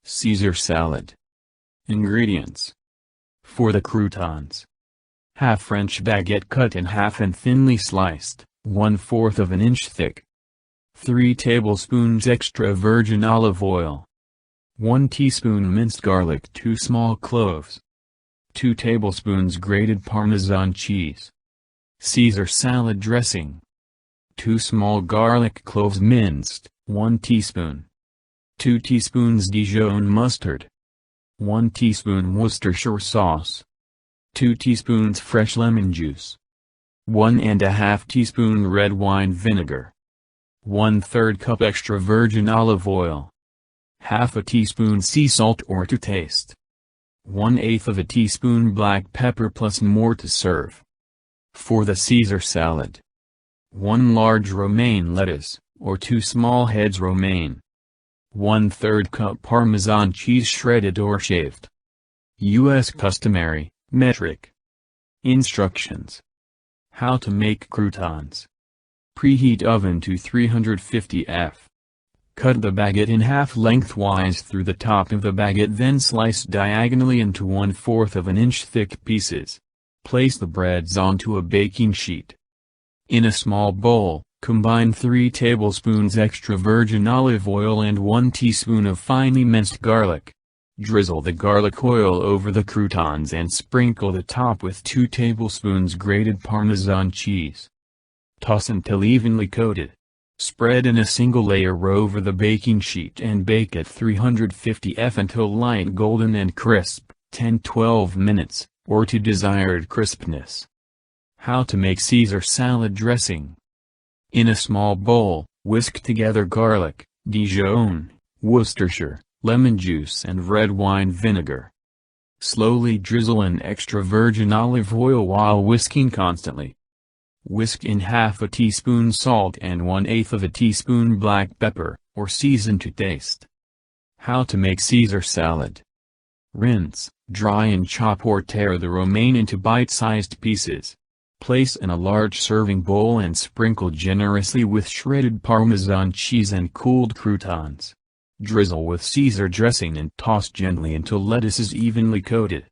Caesar salad. Ingredients. For the croutons: half French baguette cut in half and thinly sliced, 1/4 of an inch thick. 3 tablespoons extra virgin olive oil. 1 teaspoon minced garlic, 2 small cloves. 2 tablespoons grated parmesan cheese. Caesar salad dressing. 2 small garlic cloves minced, 1 teaspoon. 2 teaspoons Dijon mustard. 1 teaspoon Worcestershire sauce. 2 teaspoons fresh lemon juice. 1½ teaspoon red wine vinegar. 1/3 cup extra virgin olive oil. Half a teaspoon sea salt or to taste. 1/8 of a teaspoon black pepper plus more to serve. For the Caesar salad: 1 large romaine lettuce, or 2 small heads romaine. 1/3 cup parmesan cheese shredded or shaved. U.S. Customary, metric. Instructions. How to make croutons. Preheat oven to 350 F. Cut the baguette in half lengthwise through the top of the baguette, then slice diagonally into 1/4 of an inch thick pieces. Place the breads onto a baking sheet. In a small bowl, combine 3 tablespoons extra virgin olive oil and 1 teaspoon of finely minced garlic. Drizzle the garlic oil over the croutons and sprinkle the top with 2 tablespoons grated Parmesan cheese. Toss until evenly coated. Spread in a single layer over the baking sheet and bake at 350 F until light golden and crisp, 10–12 minutes, or to desired crispness. How to make Caesar salad dressing. In a small bowl, whisk together garlic, Dijon, Worcestershire, lemon juice and red wine vinegar. Slowly drizzle in extra virgin olive oil while whisking constantly. Whisk in half a teaspoon salt and 1/8 of a teaspoon black pepper, or season to taste. How to make Caesar salad. Rinse, dry and chop or tear the romaine into bite-sized pieces. Place in a large serving bowl and sprinkle generously with shredded Parmesan cheese and cooled croutons. Drizzle with Caesar dressing and toss gently until lettuce is evenly coated.